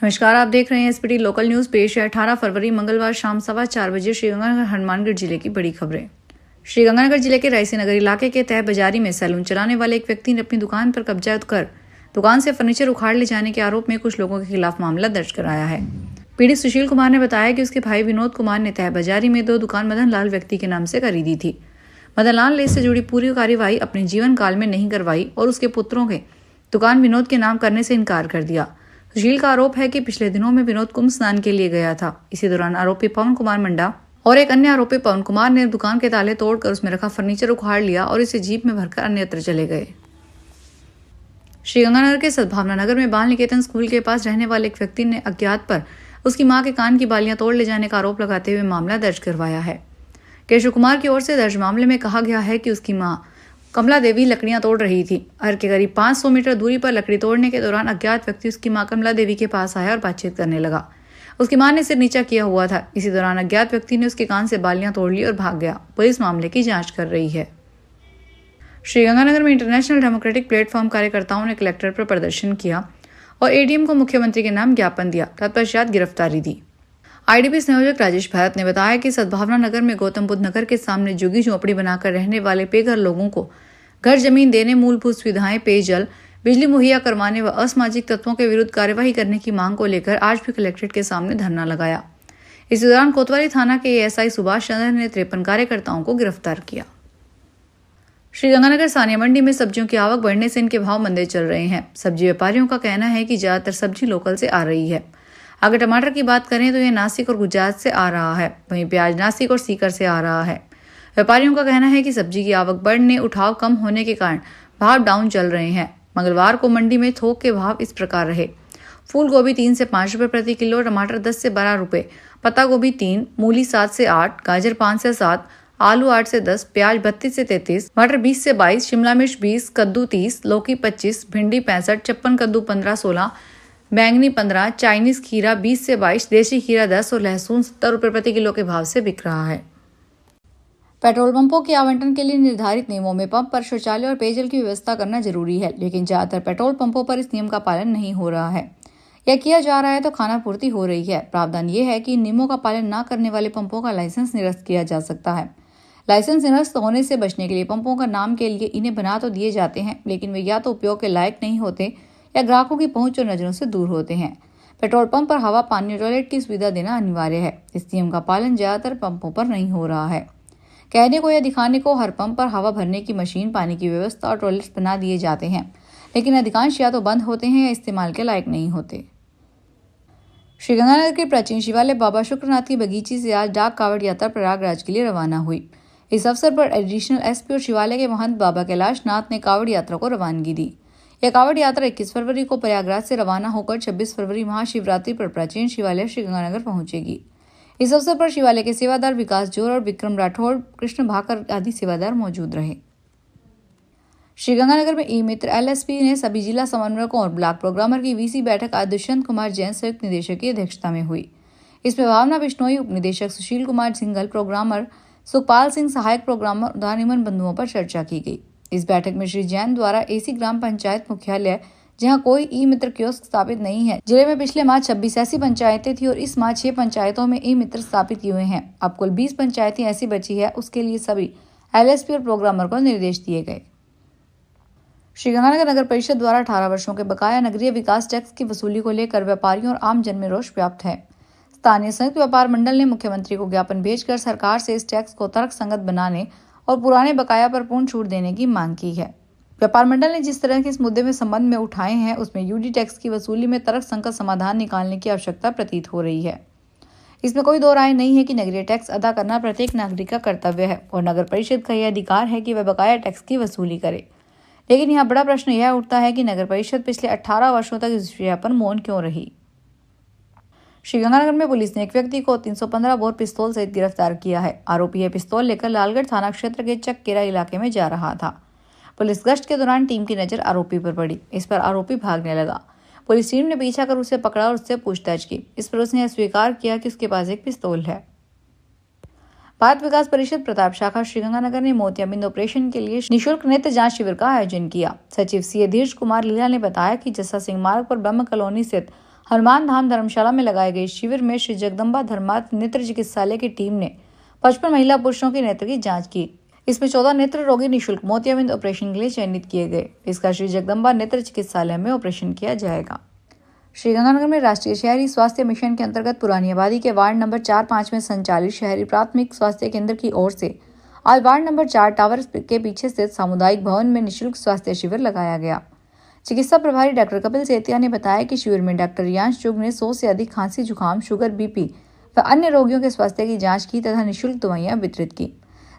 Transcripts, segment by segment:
नमस्कार, आप देख रहे हैं एसपीटी लोकल न्यूज। पेश है 18 फरवरी मंगलवार शाम 4:15 बजे श्रीगंगानगर हनुमानगढ़ जिले की बड़ी खबरें। श्रीगंगानगर जिले के रायसी नगर इलाके के तह बाजारी में सैलून चलाने वाले एक व्यक्ति ने अपनी दुकान पर कब्जा कर दुकान से फर्नीचर उखाड़ ले जाने के आरोप में कुछ लोगों के खिलाफ मामला दर्ज कराया है। पीड़ित सुशील कुमार ने बताया कि उसके भाई विनोद कुमार ने तह बाजारी में 2 दुकान मदन लाल व्यक्ति के नाम से खरीदी थी। मदन लाल ने इससे जुड़ी पूरी कार्यवाही अपने जीवन काल में नहीं करवाई और उसके पुत्रों के दुकान विनोद के नाम करने से इनकार कर दिया। सुशील का आरोप है कि पिछले दिनों में विनोद कुंभ स्नान के लिए गया था। इसी दौरान आरोपी पवन कुमार मंडा और एक अन्य आरोपी पवन कुमार ने दुकान के ताले तोड़कर उसमें रखा फर्नीचर उखाड़ लिया और इसे जीप में भरकर अन्यत्र चले गए। श्रीगंगानगर के सद्भावना नगर में बाल निकेतन स्कूल के पास रहने वाले एक व्यक्ति ने अज्ञात पर उसकी मां के कान की बालियां तोड़ ले जाने का आरोप लगाते हुए मामला दर्ज करवाया है। केशव कुमार की ओर से दर्ज मामले में कहा गया है कि उसकी मां कमला देवी लकड़ियां तोड़ रही थी। घर के करीब 500 मीटर दूरी पर लकड़ी तोड़ने के दौरान अज्ञात व्यक्ति उसकी मां कमला देवी के पास आया और बातचीत करने लगा। उसकी मां ने सिर नीचा किया हुआ था। इसी दौरान अज्ञात व्यक्ति ने उसके कान से बालियां तोड़ ली और भाग गया। पुलिस मामले की जांच कर रही है। श्रीगंगानगर में इंटरनेशनल डेमोक्रेटिक प्लेटफॉर्म कार्यकर्ताओं ने कलेक्टर पर प्रदर्शन किया और एडीएम को मुख्यमंत्री के नाम ज्ञापन दिया, तत्पश्चात गिरफ्तारी दी। आईडीपी संयोजक राजेश भारत ने बताया कि सद्भावना नगर में गौतम बुद्ध नगर के सामने झुग्गी झोपड़ी बनाकर रहने वाले बेघर लोगों को घर जमीन देने, मूलभूत सुविधाएं, पेयजल, बिजली मुहैया करवाने व असामाजिक तत्वों के विरुद्ध कार्यवाही करने की मांग को लेकर आज भी कलेक्ट्रेट के सामने धरना लगाया। इस दौरान कोतवाली थाना के एएसआई सुभाष चंद्र ने 53 कार्यकर्ताओं को गिरफ्तार किया। श्रीगंगानगर सानिया मंडी में सब्जियों की आवक बढ़ने से इनके भाव मंदे चल रहे हैं। सब्जी व्यापारियों का कहना है कि ज्यादातर सब्जी लोकल से आ रही है। अगर टमाटर की बात करें तो यह नासिक और गुजरात से आ रहा है, वहीं प्याज नासिक और सीकर से आ रहा है। व्यापारियों का कहना है कि सब्जी की आवक बढ़ने, उठाव कम होने के कारण भाव डाउन चल रहे हैं। मंगलवार को मंडी में थोक के भाव इस प्रकार रहे। फूल गोभी 3 से 5 रुपए प्रति किलो, टमाटर 10 से 12 रुपए, पत्ता गोभी 3, मूली 7 से 8, गाजर 5 से 7, आलू 8 से 10, प्याज 32 से 33, मटर 20 से 22, शिमला मिर्च 20, कद्दू 30, लौकी 25, भिंडी 65, चप्पन कद्दू 15-16, बैंगनी 15, चाइनीज खीरा 20 से 22, देशी खीरा 10 और लहसुन 70 रुपए प्रति किलो के भाव से बिक रहा है। पेट्रोल पंपों के आवंटन के लिए निर्धारित नियमों में पंप पर शौचालय और पेयजल की व्यवस्था करना जरूरी है, लेकिन ज्यादातर पेट्रोल पंपों पर इस नियम का पालन नहीं हो रहा है या किया जा रहा है तो खाना पूर्ति हो रही है। प्रावधान ये है कि इन नियमों का पालन न करने वाले पंपों का लाइसेंस निरस्त किया जा सकता है। लाइसेंस निरस्त होने से बचने के लिए पंपों का नाम के लिए इन्हें बना तो दिए जाते हैं, लेकिन वे या तो उपयोग के लायक नहीं होते या ग्राहकों की पहुंच और नजरों से दूर होते हैं। पेट्रोल पंप पर हवा, पानी और टॉयलेट की सुविधा देना अनिवार्य है। इस नियम का पालन ज्यादातर पंपों पर नहीं हो रहा है। कहने को या दिखाने को हर पंप पर हवा भरने की मशीन, पानी की व्यवस्था और टॉयलेट्स बना दिए जाते हैं, लेकिन अधिकांश या तो बंद होते हैं या इस्तेमाल के लायक नहीं होते। श्रीगंगानगर के प्राचीन शिवालय बाबा शुक्रनाथ की बगीची से आज डाक कावड़ यात्रा प्रयागराज के लिए रवाना हुई। इस अवसर पर एडिशनल एसपी और शिवालय के महंत बाबा कैलाश नाथ ने कावड़ यात्रा को रवानगी दी। यह कावड़ यात्रा 21 फरवरी को प्रयागराज से रवाना होकर 26 फरवरी महाशिवरात्रि पर प्राचीन शिवालय श्रीगंगानगर पहुंचेगी। इस अवसर पर शिवालय के सेवादार विकास जोर और विक्रम राठौड़, कृष्ण भाकर आदि सेवादार मौजूद रहे। श्रीगंगानगर में ई मित्र एलएसपी ने सभी जिला समन्वयकों और ब्लॉक प्रोग्रामर की वीसी बैठक आज दुष्यंत कुमार जैन संयुक्त निदेशक की अध्यक्षता में हुई। इसमें भावना बिश्नोई, उप निदेशक सुशील कुमार सिंघल, प्रोग्रामर सुखपाल सिंह, सहायक प्रोग्रामर दानिमन बंधुओं पर चर्चा की गई। इस बैठक में श्री जैन द्वारा एसी ग्राम पंचायत मुख्यालय, जहां कोई ई मित्र कियोस्क स्थापित नहीं है, जिले में पिछले माह 26 ऐसी पंचायतें थी और इस माह 6 पंचायतों में ई मित्र स्थापित हुए हैं। अब कुल 20 पंचायतें ऐसी बची है, उसके लिए सभी एलएसपी और प्रोग्रामर को निर्देश दिए गए। श्रीगंगानगर नगर परिषद द्वारा 18 वर्षों के बकाया नगरीय विकास टैक्स की वसूली को लेकर व्यापारियों और आम जन में रोष व्याप्त है। स्थानीय संयुक्त व्यापार मंडल ने मुख्यमंत्री को ज्ञापन भेजकर सरकार से इस टैक्स को तर्कसंगत बनाने और पुराने बकाया पर पूर्ण छूट देने की मांग की है। व्यापार मंडल ने जिस तरह के इस मुद्दे में संबंध में उठाए हैं, उसमें यूडी टैक्स की वसूली में तर्कसंगत समाधान निकालने की आवश्यकता प्रतीत हो रही है। इसमें कोई दो राय नहीं है कि नगरीय टैक्स अदा करना प्रत्येक नागरिक का कर्तव्य है और नगर परिषद का यह अधिकार है कि वह बकाया टैक्स की वसूली करे। लेकिन यहाँ बड़ा प्रश्न यह उठता है कि नगर परिषद पिछले 18 वर्षों तक इस विषय पर मौन क्यों रही। श्रीगंगानगर में पुलिस ने एक व्यक्ति को 315 बोर पिस्तौल सहित गिरफ्तार किया है। आरोपी यह पिस्तौल लेकर लालगढ़ थाना क्षेत्र के चककेरा इलाके में जा रहा था। पुलिस गश्त के दौरान टीम की नजर आरोपी पर पड़ी। इस पर आरोपी भागने लगा। पुलिस टीम ने पीछा कर उसे पकड़ा और उससे पूछताछ की। इस पर उसने स्वीकार किया कि उसके पास एक पिस्तौल है। भारत विकास परिषद प्रताप शाखा श्रीगंगानगर ने मोतियाबिंद ऑपरेशन के लिए निःशुल्क नेत्र जांच शिविर का आयोजन किया। सचिव सी धीरज कुमार लीला ने बताया कि जस्सा सिंह मार्ग पर ब्रह्म कॉलोनी स्थित हनुमान धाम धर्मशाला में लगाए गए शिविर में श्री जगदम्बा धर्मार्थ नेत्र चिकित्सालय की टीम ने 55 महिला पुरुषों के नेत्र की जांच की। इसमें 14 नेत्र रोगी निःशुल्क मोतियाबिंद ऑपरेशन के लिए चयनित किए गए। इसका श्री जगदम्बा नेत्र चिकित्सालय में ऑपरेशन किया जाएगा। श्रीगंगानगर में राष्ट्रीय शहरी स्वास्थ्य मिशन के अंतर्गत पुरानी आबादी के वार्ड नंबर 4-5 में संचालित शहरी प्राथमिक स्वास्थ्य केंद्र की ओर से आज वार्ड नंबर 4 टावर के पीछे स्थित सामुदायिक भवन में निःशुल्क स्वास्थ्य शिविर लगाया गया। चिकित्सा प्रभारी डॉक्टर कपिल सेतिया ने बताया कि शिविर में डॉक्टर रियांश चुग ने 100 से अधिक खांसी, जुकाम, शुगर, बीपी व अन्य रोगियों के स्वास्थ्य की जांच की तथा निःशुल्क दवाइयां वितरित की।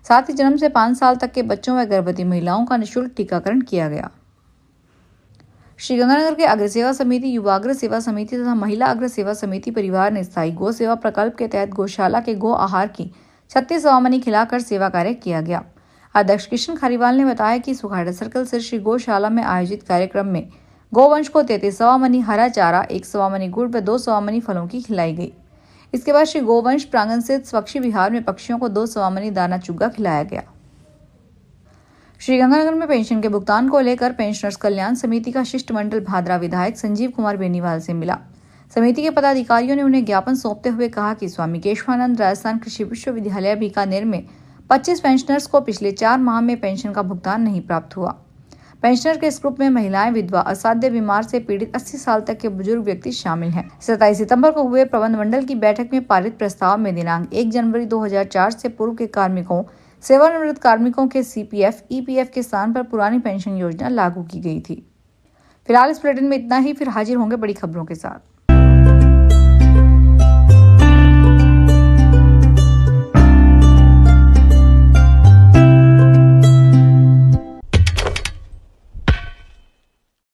साथ ही जन्म से 5 साल तक के बच्चों व गर्भवती महिलाओं का निःशुल्क टीकाकरण किया गया। श्रीगंगानगर के अग्र सेवा समिति, युवा अग्र सेवा समिति तथा महिला अग्र सेवा समिति परिवार ने स्थायी गौ सेवा प्रकल्प के तहत गौशाला के गौ आहार की 36 सवामनी खिलाकर सेवा कार्य किया गया। अध्यक्ष किशन खारीवाल ने बताया कि सुखाड़ा सर्कल से श्री गौशाला में आयोजित कार्यक्रम में गौवंश को 33 सवामनी हरा चारा, 1 सवामनी गुड़ व 2 सवामनी फलों की खिलाई गई। इसके बाद श्री गौवंश प्रांगण स्थित पक्षी विहार में पक्षियों को 2 सवामनी दाना चुग्गा खिलाया गया। श्रीगंगानगर में पेंशन के भुगतान को लेकर पेंशनर्स कल्याण समिति का शिष्टमंडल भादरा विधायक संजीव कुमार बेनीवाल से मिला। समिति के पदाधिकारियों ने उन्हें ज्ञापन सौंपते हुए कहा कि स्वामी केशवानंद राजस्थान कृषि विश्वविद्यालय बीकानेर में 25 पेंशनर्स को पिछले 4 माह में पेंशन का भुगतान नहीं प्राप्त हुआ। पेंशनर के इस ग्रुप में महिलाएं, विधवा, असाध्य बीमार से पीड़ित 80 साल तक के बुजुर्ग व्यक्ति शामिल हैं। 27 सितंबर को हुए प्रबंध मंडल की बैठक में पारित प्रस्ताव में दिनांक 1 जनवरी 2004 से पूर्व के कार्मिकों, सेवानिवृत्त कार्मिकों के CPF, EPF के स्थान पर पुरानी पेंशन योजना लागू की गई थी। फिलहाल इस बुलेटिन में इतना ही, फिर हाजिर होंगे बड़ी खबरों के साथ।